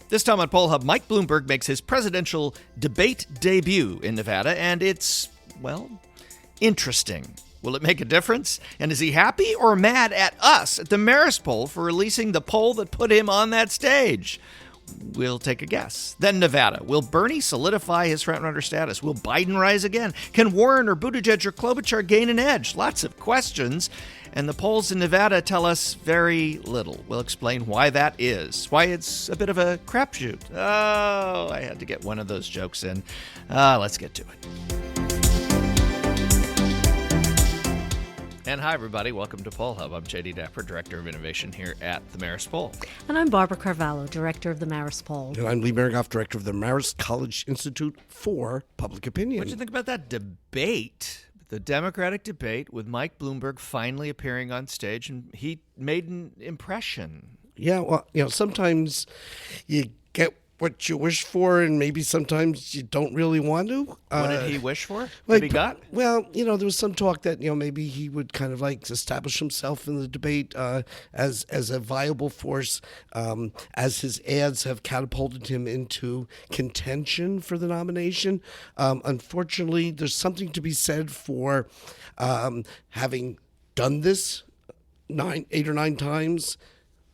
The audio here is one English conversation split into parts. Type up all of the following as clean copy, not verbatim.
This time on Poll Hub, Mike Bloomberg makes his presidential debate debut in Nevada, and it's, well, interesting. Will it make a difference? And is he happy or mad at us at the Marist Poll for releasing the poll that put him on that stage? We'll take a guess. Then Nevada. Will Bernie solidify his frontrunner status? Will Biden rise again? Can Warren or Buttigieg or Klobuchar gain an edge? Lots of questions. And the polls in Nevada tell us very little. We'll explain why that is, why it's a bit of a crapshoot. Oh, I had to get one of those jokes in. Let's get to it. And hi, everybody. Welcome to Poll Hub. I'm Jay DeDapper, Director of Innovation here at the Marist Poll. And I'm Barbara Carvalho, Director of the Marist Poll. And I'm Lee Miringoff, Director of the Marist College Institute for Public Opinion. What do you think about that debate, the Democratic debate with Mike Bloomberg finally appearing on stage? And he made an impression. Yeah, well, sometimes you get what you wish for, and maybe sometimes you don't really want to. What did he wish for? What he got? Well, there was some talk that maybe he would kind of like establish himself in the debate as a viable force, as his ads have catapulted him into contention for the nomination. Unfortunately, there's something to be said for having done this 8 or 9 times,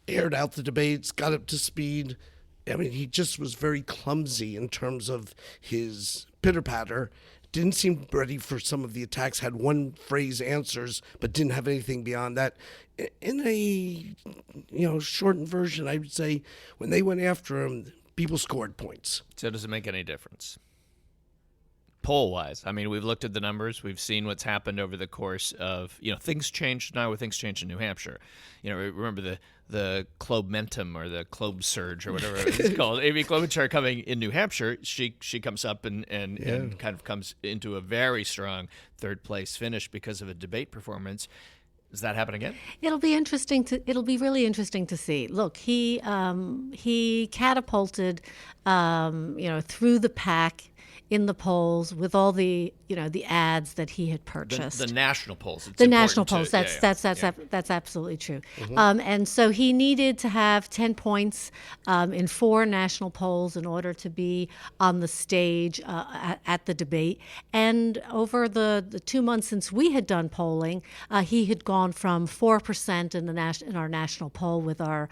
aired out the debates, got up to speed. I mean, he just was very clumsy in terms of his pitter-patter. Didn't seem ready for some of the attacks, had one-phrase answers, but didn't have anything beyond that. In a, shortened version, I would say when they went after him, people scored points. So does it make any difference? Poll-wise, I mean, we've looked at the numbers. We've seen what's happened over the course of, things changed now. Things changed in New Hampshire. Remember the Klobumentum or the Klob surge or whatever it's called. Amy Klobuchar coming in New Hampshire, she comes up and kind of comes into a very strong third place finish because of a debate performance. Does that happen again? It'll be really interesting to see. Look, he catapulted, through the pack in the polls with all the the ads that he had purchased. The national polls. The national polls. That's absolutely true. Mm-hmm. And so he needed to have 10 points in 4 national polls in order to be on the stage at the debate. And over the 2 months since we had done polling, he had gone from 4% in our national poll with our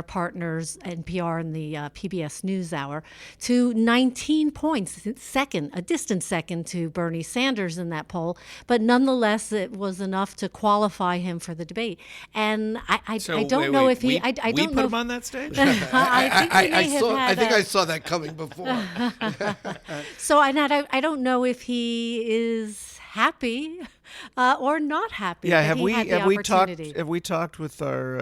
partners NPR and the PBS NewsHour to 19 points, a distant second to Bernie Sanders in that poll, but nonetheless, it was enough to qualify him for the debate. And I don't know if he. I don't know. We put him on that stage. I think I saw that coming before. So I don't know if he is happy or not happy. Yeah, have we talked with our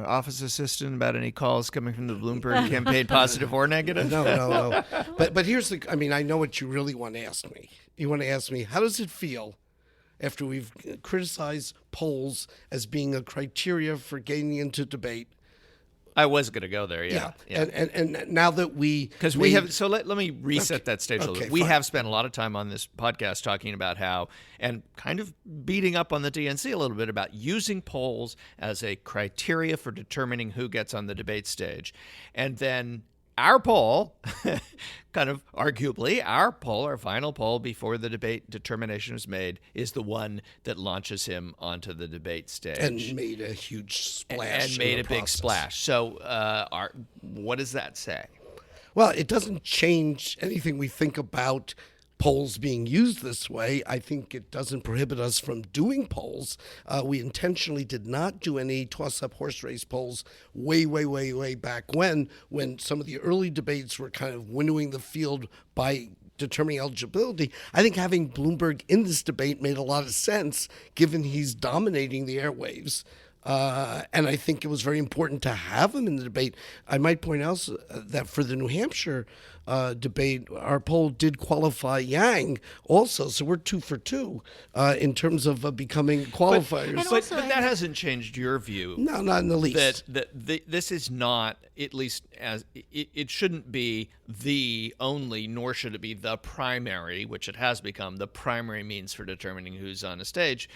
office assistant about any calls coming from the Bloomberg campaign, positive or negative? No. But here's I know what you really want to ask me. You want to ask me, how does it feel after we've criticized polls as being a criteria for getting into debate? I was going to go there, yeah. And now that because we have, so let me reset that stage a little bit. We fine. have spent a lot of time on this podcast talking about how, and kind of beating up on the DNC a little bit about using polls as a criteria for determining who gets on the debate stage. And then our poll, kind of arguably, our final poll before the debate determination was made, is the one that launches him onto the debate stage. And made a huge splash. And made a big splash. So what does that say? Well, it doesn't change anything we think about polls being used this way. I think it doesn't prohibit us from doing polls. We intentionally did not do any toss-up horse race polls way back when some of the early debates were kind of winnowing the field by determining eligibility. I think having Bloomberg in this debate made a lot of sense, given he's dominating the airwaves. And I think it was very important to have him in the debate. I might point out that for the New Hampshire debate, our poll did qualify Yang also, so we're 2 for 2 in terms of becoming qualifiers. But that hasn't changed your view. No, not in the least. That this is not, at least as it shouldn't be the only, nor should it be the primary, which it has become, the primary means for determining who's on a stage.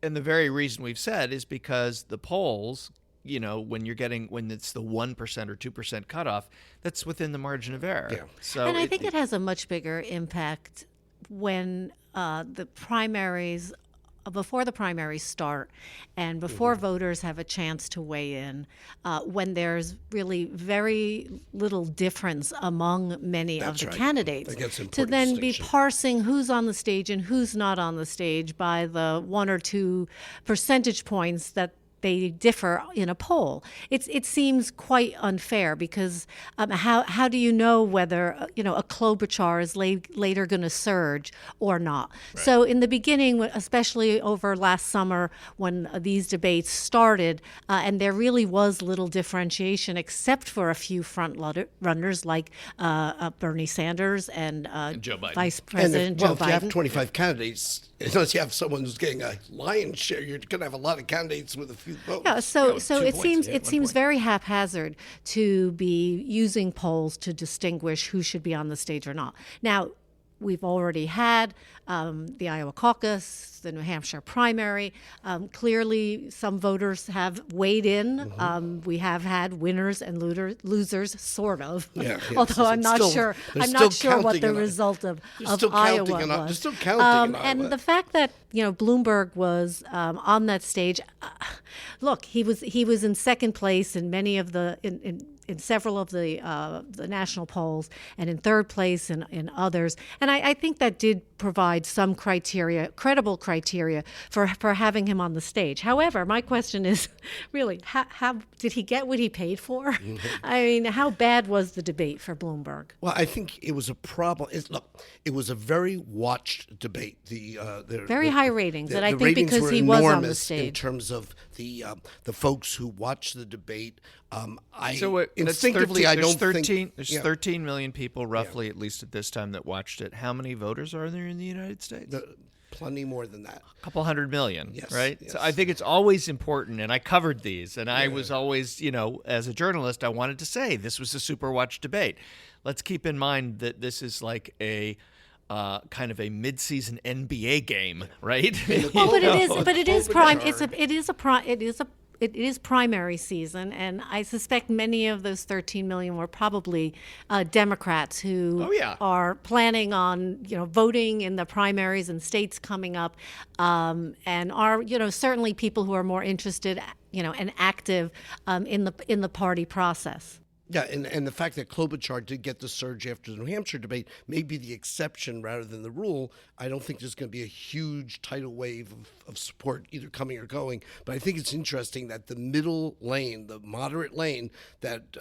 And the very reason we've said is because the polls when it's the 1% or 2% cutoff, that's within the margin of error. Yeah. So and I think it has a much bigger impact when the primaries, before the primaries start, and before voters have a chance to weigh in, when there's really very little difference among many of the candidates, to then be parsing who's on the stage and who's not on the stage by the 1 or 2 percentage points that they differ in a poll. It seems quite unfair because how do you know whether a Klobuchar is later going to surge or not? Right. So in the beginning, especially over last summer when these debates started, and there really was little differentiation except for a few front runners like Bernie Sanders and Joe Biden. Vice President Joe Biden. If you have 25 candidates, unless you have someone who's getting a lion's share, you're going to have a lot of candidates with a few votes. Yeah, so it seems very haphazard to be using polls to distinguish who should be on the stage or not. Now, we've already had the Iowa caucus, the New Hampshire primary. Clearly, some voters have weighed in. We have had winners and losers, sort of. Yeah, although I'm not sure what the result of Iowa was. They're still counting in Iowa. And the fact that Bloomberg was on that stage, look, he was in second place in many of in several of the national polls, and in third place in others. And I think that did provide some credible criteria for having him on the stage. However, my question is really, how did he get what he paid for? I mean, how bad was the debate for Bloomberg? Well, I think it was a problem. It was a very watched debate. Very high ratings, and I think ratings because were he was on the stage. In terms of the folks who watched the debate. There's 13 million people roughly, at least at this time, that watched it. How many voters are there in the United States? Plenty more than that. A couple 100 million, yes, right? Yes. So I think it's always important, and I covered these, and I was always, as a journalist, I wanted to say this was a super watched debate. Let's keep in mind that this is like a kind of a mid-season NBA game, right? Well, it is primary season, and I suspect many of those 13 million were probably Democrats who are planning on, voting in the primaries and states coming up, and are, certainly people who are more interested, and active in the party process. Yeah, and the fact that Klobuchar did get the surge after the New Hampshire debate may be the exception rather than the rule. I don't think there's going to be a huge tidal wave of support either coming or going. But I think it's interesting that the middle lane, the moderate lane, that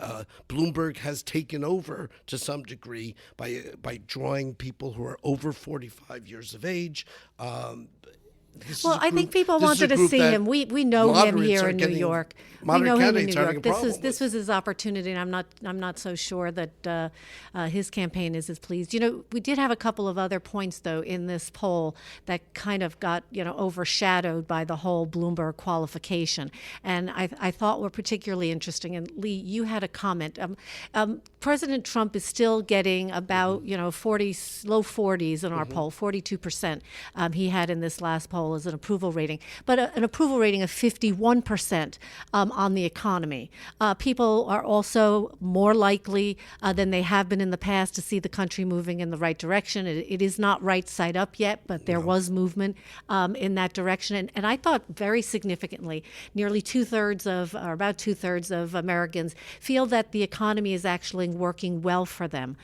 Bloomberg has taken over to some degree by drawing people who are over 45 years of age. I think people wanted to see him. We know him here in New York. We know him in New York. This was his opportunity, and I'm not so sure that his campaign is as pleased. We did have a couple of other points though in this poll that kind of got overshadowed by the whole Bloomberg qualification, and I thought were particularly interesting. And Lee, you had a comment. President Trump is still getting about 40, low 40s in our poll, 42%. He had in this last poll as an approval rating, but an approval rating of 51% on the economy. People are also more likely than they have been in the past to see the country moving in the right direction. It is not right side up yet, but there was movement in that direction. And I thought very significantly, nearly about two thirds of Americans feel that the economy is actually working well for them.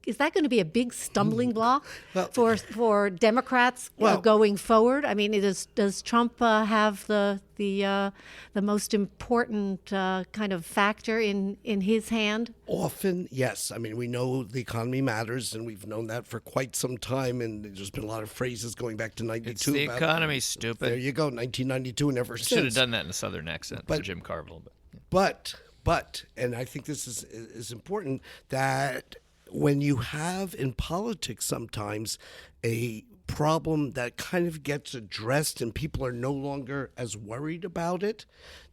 Is that going to be a big stumbling block for Democrats going forward? I mean, does Trump have the most important kind of factor in his hand? Often, yes. I mean, we know the economy matters, and we've known that for quite some time. And there's been a lot of phrases going back to '92. It's the economy, stupid. There you go, 1992, and ever since. Should have done that in a Southern accent for Jim Carvalho. But, and I think this is important, that when you have in politics sometimes a problem that kind of gets addressed and people are no longer as worried about it,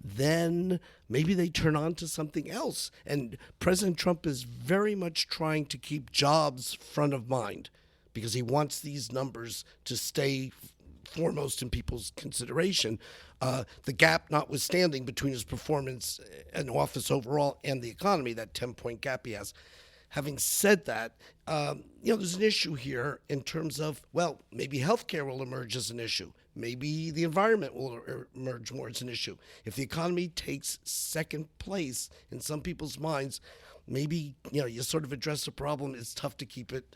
then maybe they turn on to something else. And President Trump is very much trying to keep jobs front of mind because he wants these numbers to stay foremost in people's consideration. The gap notwithstanding between his performance in office overall and the economy, that 10-point gap he has. Having said that, there's an issue here in terms of, well, maybe healthcare will emerge as an issue. Maybe the environment will emerge more as an issue. If the economy takes second place in some people's minds, maybe, you sort of address the problem. It's tough to keep it,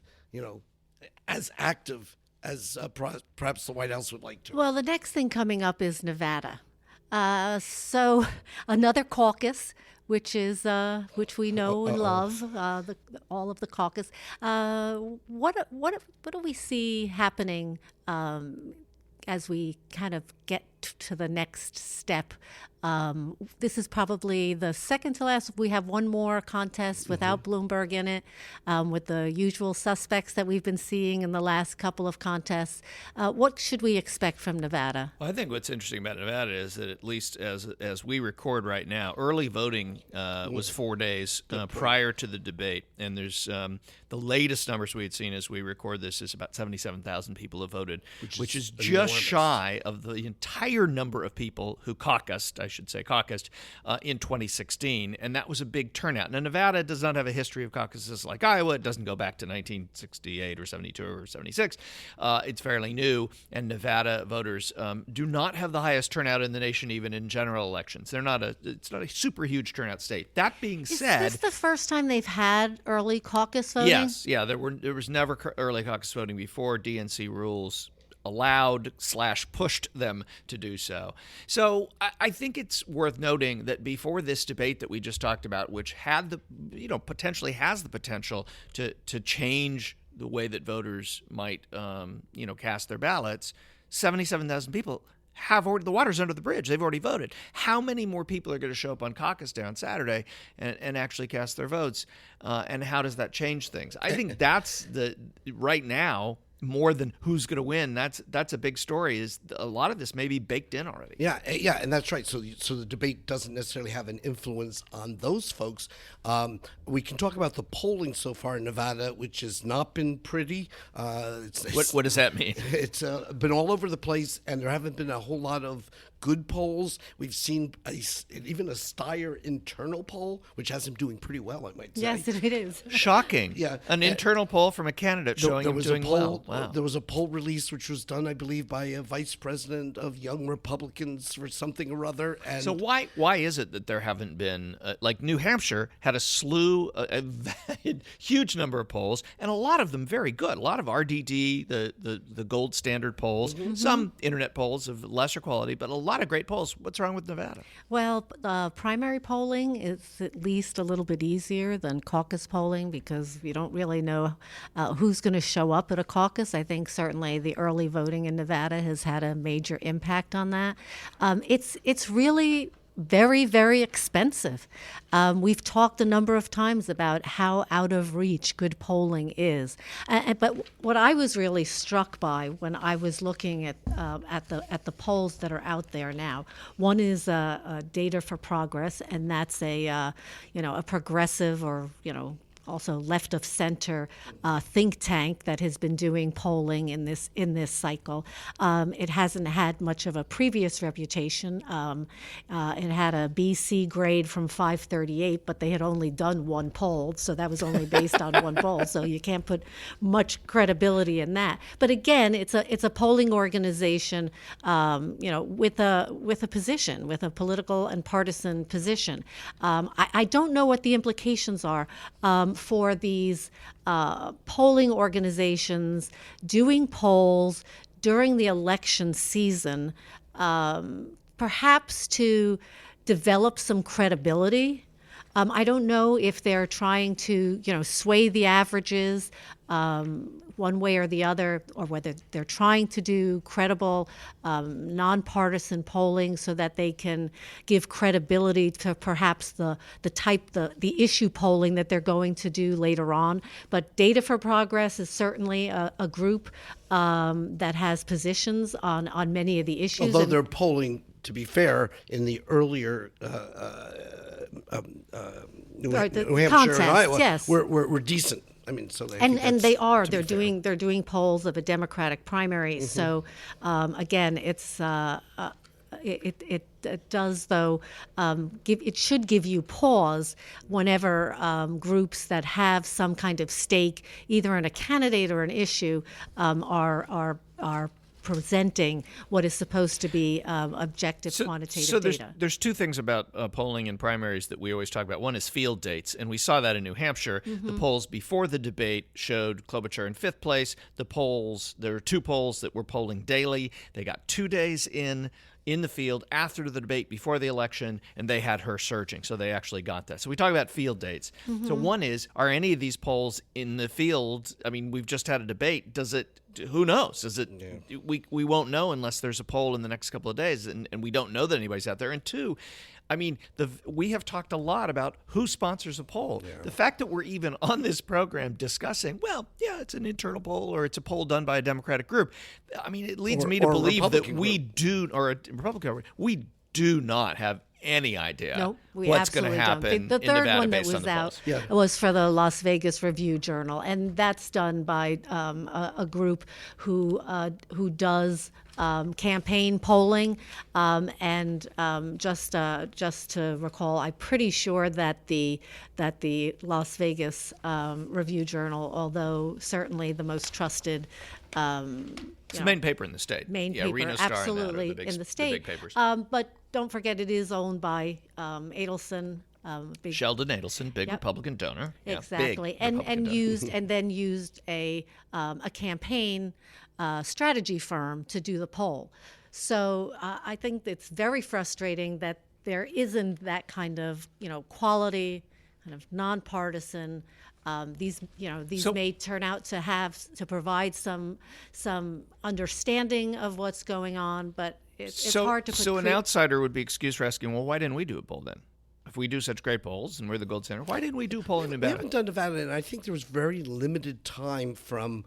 as active as perhaps the White House would like to. Well, the next thing coming up is Nevada. So another caucus, which we know and love, all of the caucus. What do we see happening as we kind of get to the next step? This is probably the second to last. We have one more contest without Bloomberg in it, with the usual suspects that we've been seeing in the last couple of contests. What should we expect from Nevada? Well, I think what's interesting about Nevada is that at least as we record right now, early voting was 4 days prior to the debate, and there's the latest numbers we had seen as we record this is about 77,000 people have voted, which is just enormous. shy of the entire number of people who caucused in 2016, and that was a big turnout. Now, Nevada does not have a history of caucuses like Iowa. It doesn't go back to 1968 or 72 or 76. It's fairly new, and Nevada voters do not have the highest turnout in the nation, even in general elections. It's not a super huge turnout state. That being said, is this the first time they've had early caucus voting? Yes, yeah. There was never early caucus voting before. DNC rules allowed/pushed them to do so. So I think it's worth noting that before this debate that we just talked about, which had potentially has the potential to change the way that voters might cast their ballots, 77,000 people have already, the water's under the bridge. They've already voted. How many more people are going to show up on caucus day on Saturday and actually cast their votes? And how does that change things? I think that's right now, more than who's going to win. That's a big story. Is a lot of this may be baked in already. Yeah, and that's right. So the debate doesn't necessarily have an influence on those folks. We can talk about the polling so far in Nevada, which has not been pretty. What does that mean? It's been all over the place, and there haven't been a whole lot of good polls. We've seen even a Steyer internal poll, which has him doing pretty well, I might say. Yes, it is. Shocking. Yeah. An internal poll from a candidate showing him doing well. Wow. There was a poll release which was done, I believe, by a vice president of Young Republicans for something or other. And so why is it that there haven't been, like New Hampshire had a slew, a huge number of polls, and a lot of them very good. A lot of RDD, the gold standard polls, some internet polls of lesser quality, but a lot of great polls. What's wrong with Nevada? Well, primary polling is at least a little bit easier than caucus polling because you don't really know who's going to show up at a caucus. I think certainly the early voting in Nevada has had a major impact on that. It's really very, very expensive. We've talked a number of times about how out of reach good polling is. But what I was really struck by when I was looking at the polls that are out there now, one is Data for Progress, and that's a progressive or also left of center think tank that has been doing polling in this cycle. It hasn't had much of a previous reputation. It had a BC grade from 538, but they had only done one poll, so that was only based on one poll. So you can't put much credibility in that. But again, it's a polling organization, with a position, with a political and partisan position. I don't know what the implications are for these polling organizations doing polls during the election season, perhaps to develop some credibility. I don't know if they're trying to, sway the averages one way or the other, or whether they're trying to do credible, nonpartisan polling so that they can give credibility to perhaps the issue polling that they're going to do later on. But Data for Progress is certainly a group that has positions on many of the issues. Although they're polling, to be fair, in the earlier New Hampshire contests, and Iowa, yes. we're decent. I mean, so they and they're doing polls of a Democratic primary. So again, it's it does though it should give you pause whenever groups that have some kind of stake either in a candidate or an issue are presenting what is supposed to be objective quantitative data. There's two things about polling in primaries that we always talk about. One is field dates, and we saw that in New Hampshire. The polls before the debate showed Klobuchar in 5th place. There were 2 polls that were polling daily. They got 2 days in the field after the debate, before the election, and they had her surging. So they actually got that. So we talk about field dates. So one is, are any of these polls in the field? I mean, we've just had a debate. Who knows? We won't know unless there's a poll in the next couple of days, and we don't know that anybody's out there. And 2, I mean, we have talked a lot about who sponsors a poll. Yeah. The fact that we're even on this program discussing, well, yeah, it's an internal poll or it's a poll done by a Democratic group. I mean, it leads me to believe that we do not have any idea what's going to happen. The third in one that based was on out polls. was for the Las Vegas Review-Journal, and that's done by a group who does campaign polling. And just to recall, I'm pretty sure that the Las Vegas Review-Journal, although certainly the most trusted. It's the main paper in the state. Paper, Reno Star absolutely, and that in the state. The big papers. But don't forget, it is owned by Adelson. Sheldon Adelson, big Republican donor. Exactly, and used a campaign strategy firm to do the poll. So I think it's very frustrating that there isn't that kind of quality, kind of nonpartisan. These may turn out to provide some understanding of what's going on, but it's hard to put. So an outsider would be excused for asking, well, why didn't we do a poll then? If we do such great polls and we're the gold standard, why didn't we do polling in Nevada? We haven't done Nevada, and I think there was very limited time from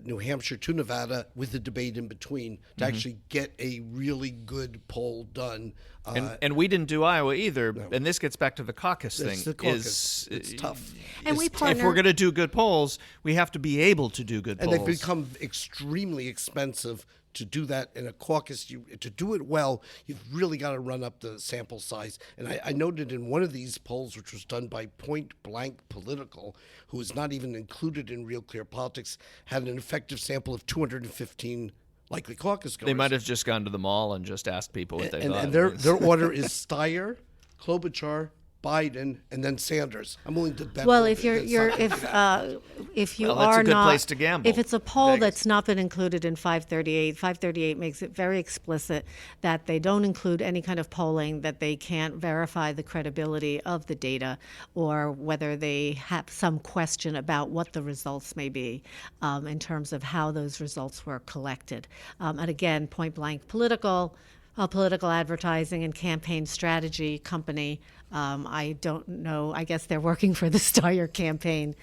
New Hampshire to Nevada with the debate in between to actually get a really good poll done. And we didn't do Iowa either. No. And this gets back to the caucus thing. The caucus. It's tough. And if we're going to do good polls, we have to be able to do good polls. And they've become extremely expensive to do that in a caucus. To do it well, you've really got to run up the sample size. And I noted in one of these polls, which was done by Point Blank Political, who is not even included in Real Clear Politics, had an effective sample of 215 likely caucus goers. They might have just gone to the mall and just asked people what they thought. And their order is Steyer, Klobuchar, Biden, and then Sanders. I'm willing to bet. Well, if you that's are a good not, place to gamble. If it's a poll Vegas. that's not been included in 538 makes it very explicit that they don't include any kind of polling, that they can't verify the credibility of the data, or whether they have some question about what the results may be in terms of how those results were collected. And again, Point Blank Political advertising and campaign strategy company. I don't know. I guess they're working for the Steyer campaign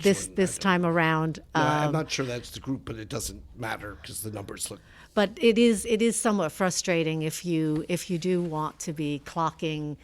this time around. I'm not sure that's the group, but it doesn't matter because the numbers look. But it is somewhat frustrating if you do want to be clocking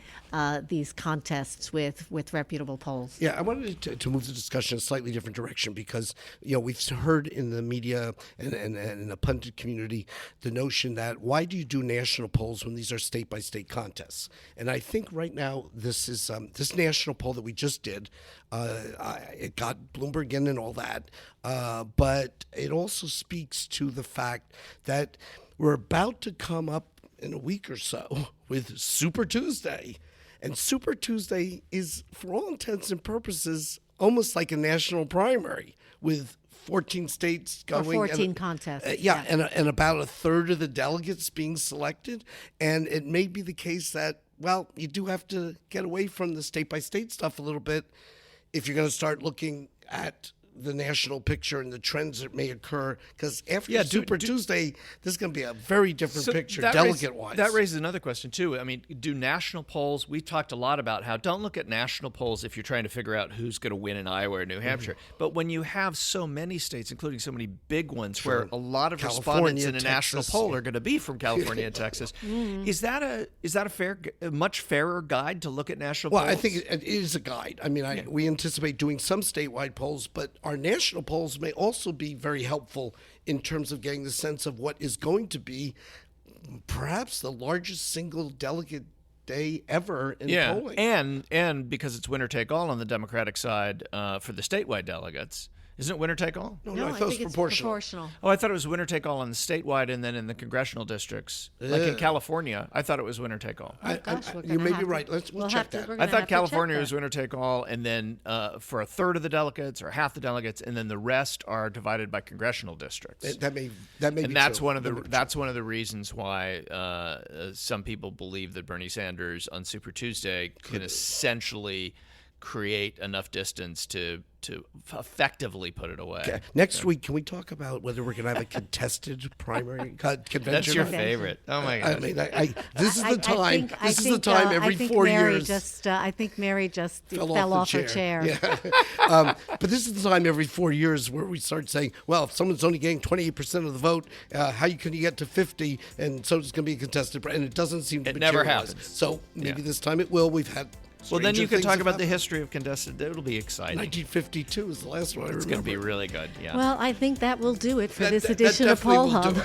these contests with reputable polls. Yeah, I wanted to move the discussion in a slightly different direction because we've heard in the media and in the pundit community the notion that why do you do national polls when these are state by state contests? And I think right now this is this national poll that we just did. It got Bloomberg in and all that, but it also speaks to the fact that we're about to come up in a week or so with Super Tuesday. And Super Tuesday is, for all intents and purposes, almost like a national primary with 14 states going. Or 14 contests. And about a third of the delegates being selected. And it may be the case that, well, you do have to get away from the state-by-state stuff a little bit if you're going to start looking at the national picture and the trends that may occur, because after Super Tuesday, this is going to be a very different picture, delegate-wise. That raises another question, too. I mean, do national polls, we talked a lot about how don't look at national polls if you're trying to figure out who's going to win in Iowa or New Hampshire. But when you have so many states, including so many big ones, where a lot of respondents in a national poll are going to be from California and Texas, is that a much fairer guide to look at national polls? Well, I think it is a guide. I mean, we anticipate doing some statewide polls, but our national polls may also be very helpful in terms of getting the sense of what is going to be perhaps the largest single delegate day ever in polling. And because it's winner take all on the Democratic side for the statewide delegates. Isn't it winner take all? No, I thought it was proportional. Oh, I thought it was winner take all on the statewide and then in the congressional districts. Like in California, I thought it was winner take all. You may be right. We'll check that. I thought California was winner take all, and then for a third of the delegates or half the delegates, and then the rest are divided by congressional districts. That may and be that's true. That's one of the reasons why some people believe that Bernie Sanders on Super Tuesday can essentially create enough distance to effectively put it away. Okay. Next week, can we talk about whether we're going to have a contested primary convention? That's your favorit. Oh my God! I mean, this is the time. This is the time every 4 years. I think Mary just fell off her chair. Yeah. But this is the time every 4 years where we start saying, well, if someone's only getting 28% of the vote, how can you get to 50? And so it's going to be a contested, and it doesn't seem to It never happens. So maybe this time it will. We've had. Well, then you can talk about the history of contested. It'll be exciting. 1952 is the last one I remember. It's going to be really good, yeah. Well, I think that will do it for this edition of Poll Hub.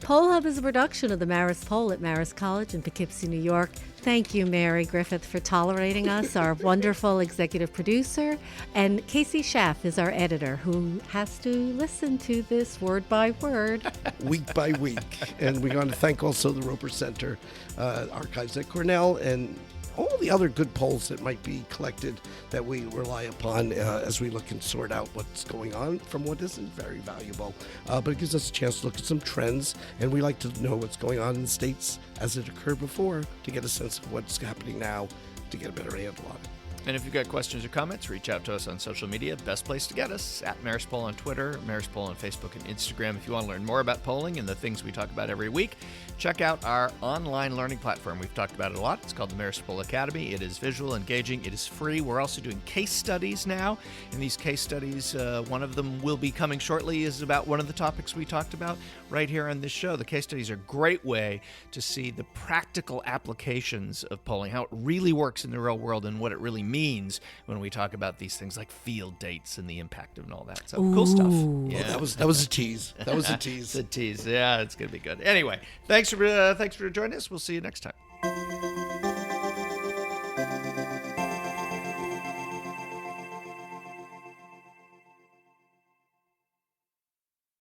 Poll Hub is a production of the Marist Poll at Marist College in Poughkeepsie, New York. Thank you, Mary Griffith, for tolerating us, our wonderful executive producer. And Casey Schaff is our editor, who has to listen to this word by word. Week by week. And we want to thank also the Roper Center archives at Cornell and all the other good polls that might be collected that we rely upon as we look and sort out what's going on from what isn't very valuable. But it gives us a chance to look at some trends, and we like to know what's going on in the states as it occurred before to get a sense of what's happening now to get a better handle on it. And if you've got questions or comments, reach out to us on social media. Best place to get us, at Marist Poll on Twitter, Marist Poll on Facebook and Instagram. If you want to learn more about polling and the things we talk about every week, check out our online learning platform. We've talked about it a lot. It's called the Marist Poll Academy. It is visual, engaging. It is free. We're also doing case studies now. And these case studies, one of them will be coming shortly, is about one of the topics we talked about right here on this show. The case studies are a great way to see the practical applications of polling, how it really works in the real world and what it really means when we talk about these things like field dates and the impact of and all that. So cool stuff. Yeah, that was a tease. That was a tease. It's a tease. Yeah, it's gonna be good. Anyway, thanks for joining us. We'll see you next time.